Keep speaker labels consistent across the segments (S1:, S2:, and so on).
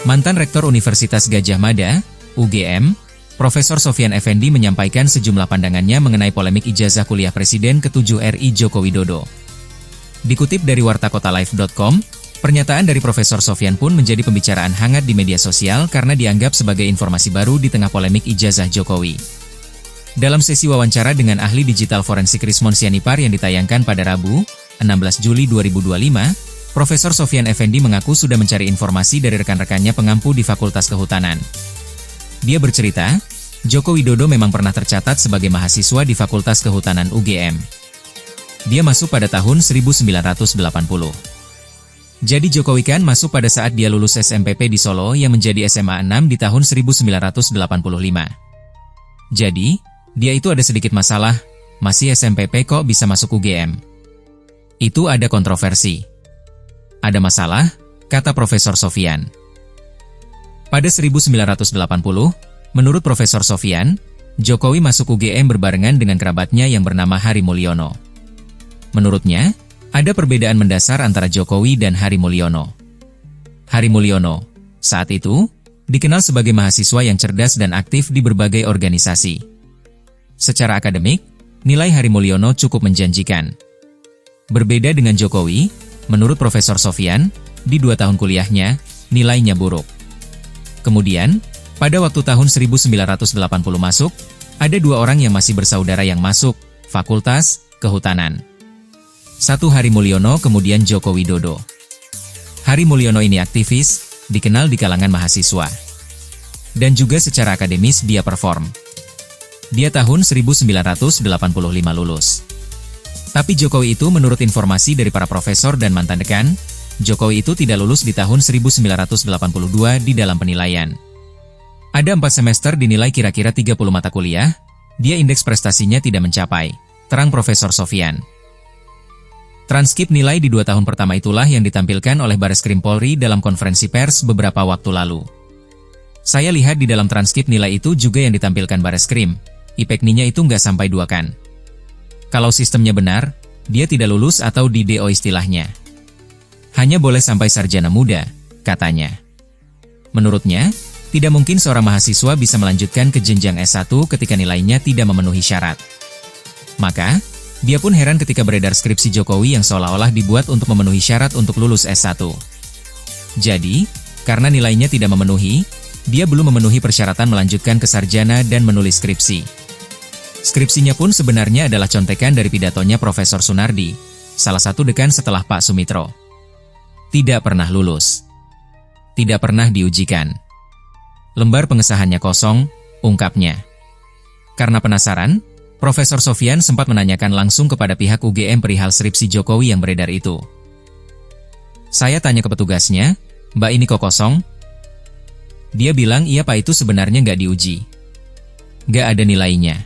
S1: Mantan Rektor Universitas Gadjah Mada, UGM, Profesor Sofyan Effendi menyampaikan sejumlah pandangannya mengenai polemik ijazah kuliah Presiden ke-7 RI Joko Widodo. Dikutip dari wartakotalive.com, pernyataan dari Profesor Sofyan pun menjadi pembicaraan hangat di media sosial karena dianggap sebagai informasi baru di tengah polemik ijazah Jokowi. Dalam sesi wawancara dengan ahli digital forensik Rismon Sianipar yang ditayangkan pada Rabu, 16 Juli 2025, Profesor Sofyan Effendi mengaku sudah mencari informasi dari rekan-rekannya pengampu di Fakultas Kehutanan. Dia bercerita, Joko Widodo memang pernah tercatat sebagai mahasiswa di Fakultas Kehutanan UGM. Dia masuk pada tahun 1980. Jadi Jokowi kan masuk pada saat dia lulus SMPP di Solo yang menjadi SMA 6 di tahun 1985. Jadi, dia itu ada sedikit masalah, masih SMPP kok bisa masuk UGM. Itu ada kontroversi. Ada masalah, kata Profesor Sofyan. Pada 1980, menurut Profesor Sofyan, Jokowi masuk UGM berbarengan dengan kerabatnya yang bernama Hari Mulyono. Menurutnya, ada perbedaan mendasar antara Jokowi dan Hari Mulyono. Hari Mulyono, saat itu, dikenal sebagai mahasiswa yang cerdas dan aktif di berbagai organisasi. Secara akademik, nilai Hari Mulyono cukup menjanjikan. Berbeda dengan Jokowi, menurut Profesor Sofyan, di 2 tahun kuliahnya, nilainya buruk. Kemudian, pada waktu tahun 1980 masuk, ada 2 orang yang masih bersaudara yang masuk, Fakultas Kehutanan. Satu Hari Mulyono kemudian Joko Widodo. Hari Mulyono ini aktivis, dikenal di kalangan mahasiswa. Dan juga secara akademis dia perform. Dia tahun 1985 lulus. Tapi Jokowi itu menurut informasi dari para profesor dan mantan dekan, Jokowi itu tidak lulus di tahun 1982 di dalam penilaian. Ada 4 semester dinilai kira-kira 30 mata kuliah, dia indeks prestasinya tidak mencapai, terang Profesor Sofyan. Transkrip nilai di 2 tahun pertama itulah yang ditampilkan oleh Bareskrim Polri dalam konferensi pers beberapa waktu lalu. Saya lihat di dalam transkrip nilai itu juga yang ditampilkan Bareskrim, IPK-nya itu nggak sampai 2 kan. Kalau sistemnya benar, dia tidak lulus atau di DO istilahnya. Hanya boleh sampai sarjana muda, katanya. Menurutnya, tidak mungkin seorang mahasiswa bisa melanjutkan ke jenjang S1 ketika nilainya tidak memenuhi syarat. Maka, dia pun heran ketika beredar skripsi Jokowi yang seolah-olah dibuat untuk memenuhi syarat untuk lulus S1. Jadi, karena nilainya tidak memenuhi, dia belum memenuhi persyaratan melanjutkan ke sarjana dan menulis skripsi. Skripsinya pun sebenarnya adalah contekan dari pidatonya Profesor Sunardi, salah satu dekan setelah Pak Sumitro. Tidak pernah lulus. Tidak pernah diujikan. Lembar pengesahannya kosong, ungkapnya. Karena penasaran, Profesor Sofyan sempat menanyakan langsung kepada pihak UGM perihal skripsi Jokowi yang beredar itu. Saya tanya ke petugasnya, Mbak ini kok kosong? Dia bilang iya Pak itu sebenarnya nggak diuji. Nggak ada nilainya.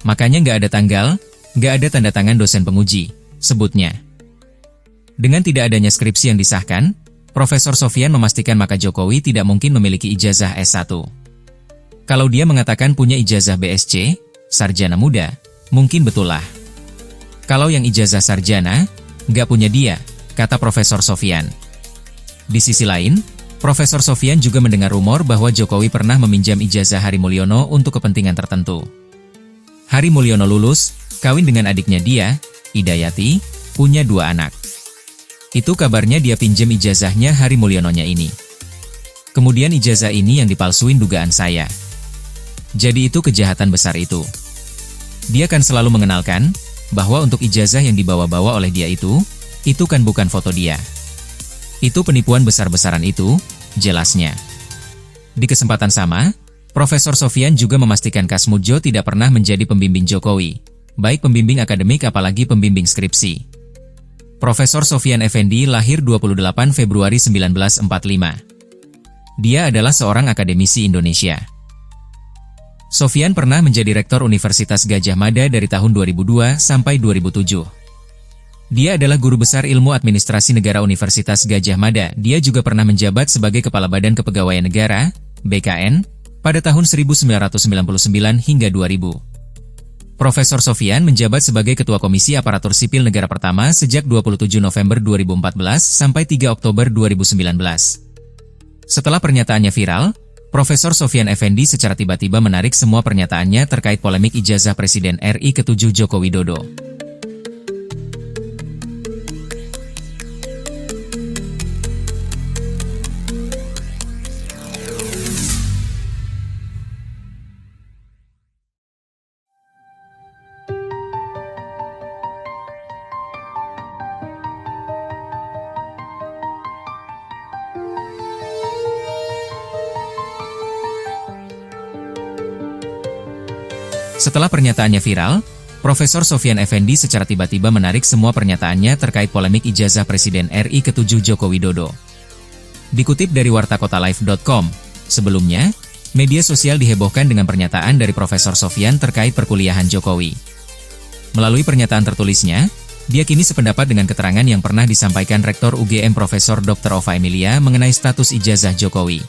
S1: Makanya nggak ada tanggal, nggak ada tanda tangan dosen penguji, sebutnya. Dengan tidak adanya skripsi yang disahkan, Profesor Sofyan memastikan maka Jokowi tidak mungkin memiliki ijazah S1. Kalau dia mengatakan punya ijazah BSc, sarjana muda, mungkin betul lah. Kalau yang ijazah sarjana, nggak punya dia, kata Profesor Sofyan. Di sisi lain, Profesor Sofyan juga mendengar rumor bahwa Jokowi pernah meminjam ijazah Hari Mulyono untuk kepentingan tertentu. Hari Mulyono lulus, kawin dengan adiknya dia, Idayati, punya 2 anak. Itu kabarnya dia pinjam ijazahnya Hari Mulyononya ini. Kemudian ijazah ini yang dipalsuin dugaan saya. Jadi itu kejahatan besar itu. Dia kan selalu mengenalkan, bahwa untuk ijazah yang dibawa-bawa oleh dia itu kan bukan foto dia. Itu penipuan besar-besaran itu, jelasnya. Di kesempatan sama, Profesor Sofyan juga memastikan Kasmudjo tidak pernah menjadi pembimbing Jokowi, baik pembimbing akademik apalagi pembimbing skripsi. Profesor Sofyan Effendi lahir 28 Februari 1945. Dia adalah seorang akademisi Indonesia. Sofyan pernah menjadi Rektor Universitas Gadjah Mada dari tahun 2002 sampai 2007. Dia adalah Guru Besar Ilmu Administrasi Negara Universitas Gadjah Mada. Dia juga pernah menjabat sebagai Kepala Badan Kepegawaian Negara, BKN, pada tahun 1999 hingga 2000. Profesor Sofyan menjabat sebagai Ketua Komisi Aparatur Sipil Negara pertama sejak 27 November 2014 sampai 3 Oktober 2019. Setelah pernyataannya viral, Profesor Sofyan Effendi secara tiba-tiba menarik semua pernyataannya terkait polemik ijazah Presiden RI ke-7 Joko Widodo. Setelah pernyataannya viral, Profesor Sofyan Effendi secara tiba-tiba menarik semua pernyataannya terkait polemik ijazah Presiden RI ke-7 Joko Widodo. Dikutip dari wartakotalive.com, sebelumnya, media sosial dihebohkan dengan pernyataan dari Profesor Sofyan terkait perkuliahan Jokowi. Melalui pernyataan tertulisnya, dia kini sependapat dengan keterangan yang pernah disampaikan Rektor UGM Profesor Dr. Ova Emilia mengenai status ijazah Jokowi.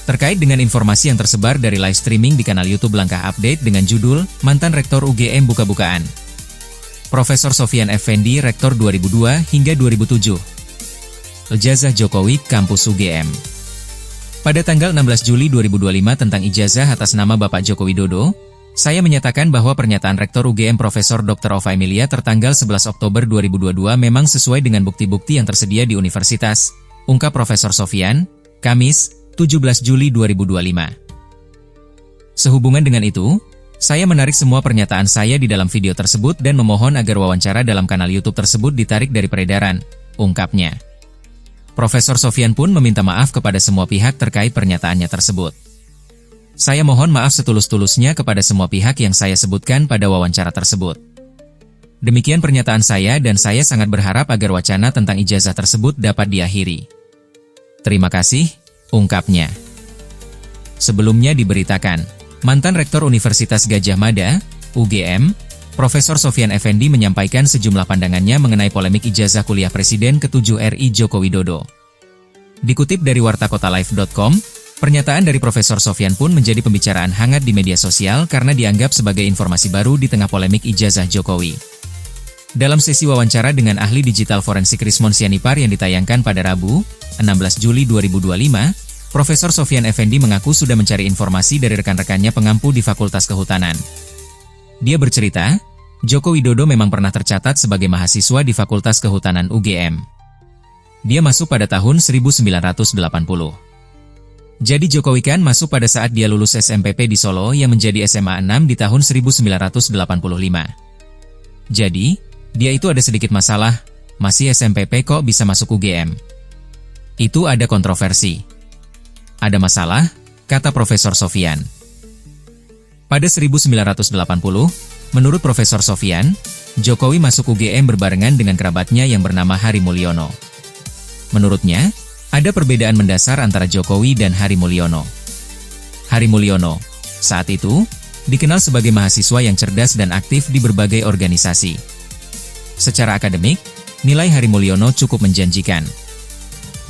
S1: Terkait dengan informasi yang tersebar dari live streaming di kanal YouTube Langkah Update dengan judul Mantan Rektor UGM Buka-Bukaan. Profesor Sofyan Effendi, Rektor 2002 hingga 2007. Ijazah Jokowi, Kampus UGM. Pada tanggal 16 Juli 2025 tentang ijazah atas nama Bapak Joko Widodo, saya menyatakan bahwa pernyataan Rektor UGM Profesor Dr. Ova Emilia tertanggal 11 Oktober 2022 memang sesuai dengan bukti-bukti yang tersedia di universitas, ungkap Profesor Sofyan, Kamis, 17 Juli 2025. Sehubungan dengan itu, saya menarik semua pernyataan saya di dalam video tersebut dan memohon agar wawancara dalam kanal YouTube tersebut ditarik dari peredaran, ungkapnya. Profesor Sofyan pun meminta maaf kepada semua pihak terkait pernyataannya tersebut. Saya mohon maaf setulus-tulusnya kepada semua pihak yang saya sebutkan pada wawancara tersebut. Demikian pernyataan saya dan saya sangat berharap agar wacana tentang ijazah tersebut dapat diakhiri. Terima kasih, ungkapnya. Sebelumnya diberitakan, mantan Rektor Universitas Gadjah Mada, UGM, Profesor Sofyan Effendi menyampaikan sejumlah pandangannya mengenai polemik ijazah kuliah Presiden ke-7 RI Joko Widodo. Dikutip dari wartakotalive.com, pernyataan dari Profesor Sofyan pun menjadi pembicaraan hangat di media sosial karena dianggap sebagai informasi baru di tengah polemik ijazah Jokowi. Dalam sesi wawancara dengan ahli digital forensik Rismon Sianipar yang ditayangkan pada Rabu, 16 Juli 2025, Profesor Sofyan Effendi mengaku sudah mencari informasi dari rekan-rekannya pengampu di Fakultas Kehutanan. Dia bercerita, Joko Widodo memang pernah tercatat sebagai mahasiswa di Fakultas Kehutanan UGM. Dia masuk pada tahun 1980. Jadi Jokowi kan masuk pada saat dia lulus SMPP di Solo yang menjadi SMA 6 di tahun 1985. Jadi, dia itu ada sedikit masalah, masih SMPP kok bisa masuk UGM. Itu ada kontroversi. Ada masalah, kata Profesor Sofyan. Pada 1980, menurut Profesor Sofyan, Jokowi masuk UGM berbarengan dengan kerabatnya yang bernama Hari Mulyono. Menurutnya, ada perbedaan mendasar antara Jokowi dan Hari Mulyono. Hari Mulyono, saat itu, dikenal sebagai mahasiswa yang cerdas dan aktif di berbagai organisasi. Secara akademik, nilai Hari Mulyono cukup menjanjikan.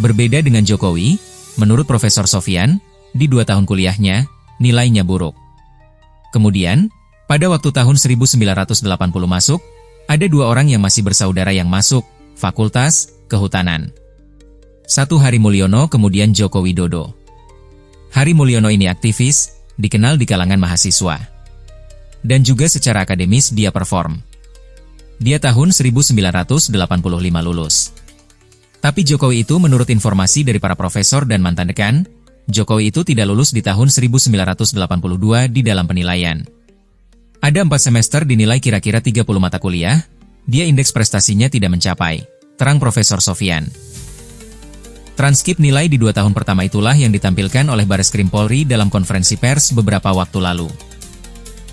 S1: Berbeda dengan Jokowi, menurut Profesor Sofyan, di 2 tahun kuliahnya, nilainya buruk. Kemudian, pada waktu tahun 1980 masuk, ada 2 orang yang masih bersaudara yang masuk, Fakultas Kehutanan. Satu Hari Mulyono kemudian Joko Widodo. Hari Mulyono ini aktivis, dikenal di kalangan mahasiswa. Dan juga secara akademis dia perform. Dia tahun 1985 lulus. Tapi Jokowi itu menurut informasi dari para profesor dan mantan dekan, Jokowi itu tidak lulus di tahun 1982 di dalam penilaian. Ada 4 semester dinilai kira-kira 30 mata kuliah, dia indeks prestasinya tidak mencapai, terang Profesor Sofyan. Transkrip nilai di 2 tahun pertama itulah yang ditampilkan oleh Bareskrim Polri dalam konferensi pers beberapa waktu lalu.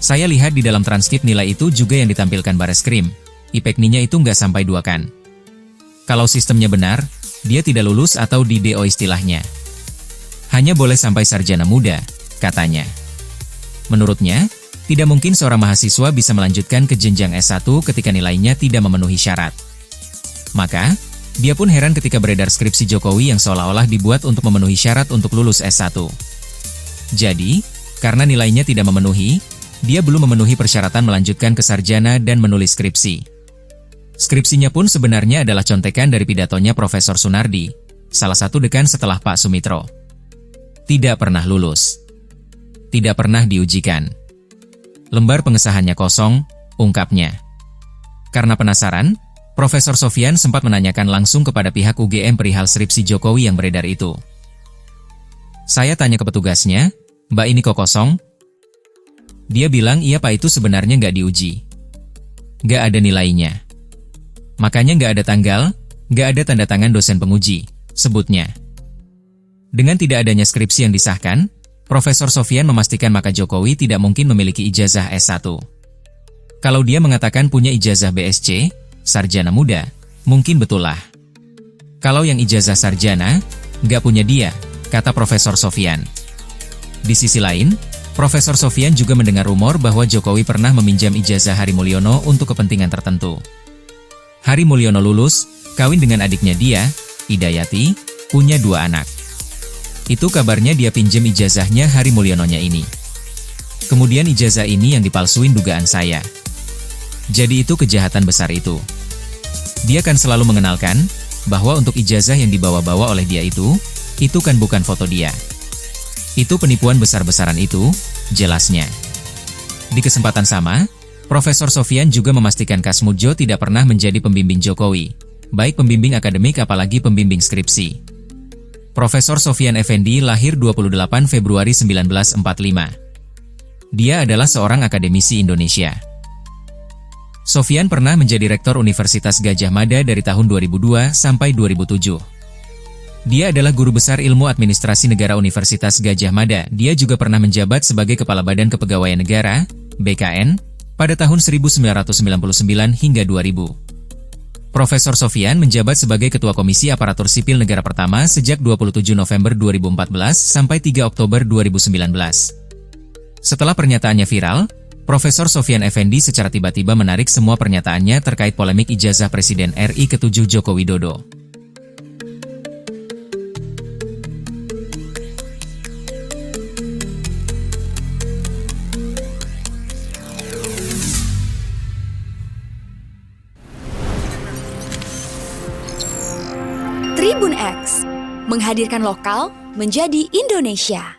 S1: Saya lihat di dalam transkrip nilai itu juga yang ditampilkan Bareskrim, IPK-nya itu nggak sampai 2 kan. Kalau sistemnya benar, dia tidak lulus atau di DO istilahnya. Hanya boleh sampai sarjana muda, katanya. Menurutnya, tidak mungkin seorang mahasiswa bisa melanjutkan ke jenjang S1 ketika nilainya tidak memenuhi syarat. Maka, dia pun heran ketika beredar skripsi Jokowi yang seolah-olah dibuat untuk memenuhi syarat untuk lulus S1. Jadi, karena nilainya tidak memenuhi, dia belum memenuhi persyaratan melanjutkan ke sarjana dan menulis skripsi. Skripsinya pun sebenarnya adalah contekan dari pidatonya Profesor Sunardi, salah satu dekan setelah Pak Sumitro. tidak pernah lulus. Tidak pernah diujikan. Lembar pengesahannya kosong, ungkapnya. Karena penasaran, Profesor Sofyan sempat menanyakan langsung kepada pihak UGM perihal skripsi Jokowi yang beredar itu. Saya tanya ke petugasnya, "Mbak, ini kok kosong?" Dia bilang, "Iya Pak, itu sebenarnya nggak diuji. Nggak ada nilainya. Makanya nggak ada tanggal, nggak ada tanda tangan dosen penguji," sebutnya. Dengan tidak adanya skripsi yang disahkan, Profesor Sofyan memastikan maka Jokowi tidak mungkin memiliki ijazah S1. Kalau dia mengatakan punya ijazah BSc, sarjana muda, mungkin betul lah. Kalau yang ijazah sarjana, nggak punya dia, kata Profesor Sofyan. Di sisi lain, Profesor Sofyan juga mendengar rumor bahwa Jokowi pernah meminjam ijazah Hari Mulyono untuk kepentingan tertentu. Hari Mulyono lulus, kawin dengan adiknya dia, Hidayati, punya 2 anak. Itu kabarnya dia pinjam ijazahnya Hari Mulyononya ini. Kemudian ijazah ini yang dipalsuin dugaan saya. Jadi itu kejahatan besar itu. Dia kan selalu mengenalkan bahwa untuk ijazah yang dibawa-bawa oleh dia itu kan bukan foto dia. Itu penipuan besar-besaran itu, jelasnya. Di kesempatan sama, Profesor Sofyan juga memastikan Kasmudjo tidak pernah menjadi pembimbing Jokowi, baik pembimbing akademik apalagi pembimbing skripsi. Profesor Sofyan Effendi lahir 28 Februari 1945. Dia adalah seorang akademisi Indonesia. Sofyan pernah menjadi rektor Universitas Gadjah Mada dari tahun 2002 sampai 2007. Dia adalah guru besar ilmu administrasi negara Universitas Gadjah Mada. Dia juga pernah menjabat sebagai Kepala Badan Kepegawaian Negara, BKN, pada tahun 1999 hingga 2000. Profesor Sofyan menjabat sebagai Ketua Komisi Aparatur Sipil Negara pertama sejak 27 November 2014 sampai 3 Oktober 2019. Setelah pernyataannya viral, Profesor Sofyan Effendi secara tiba-tiba menarik semua pernyataannya terkait polemik ijazah Presiden RI ke-7 Joko Widodo.
S2: Tribun X menghadirkan lokal menjadi Indonesia.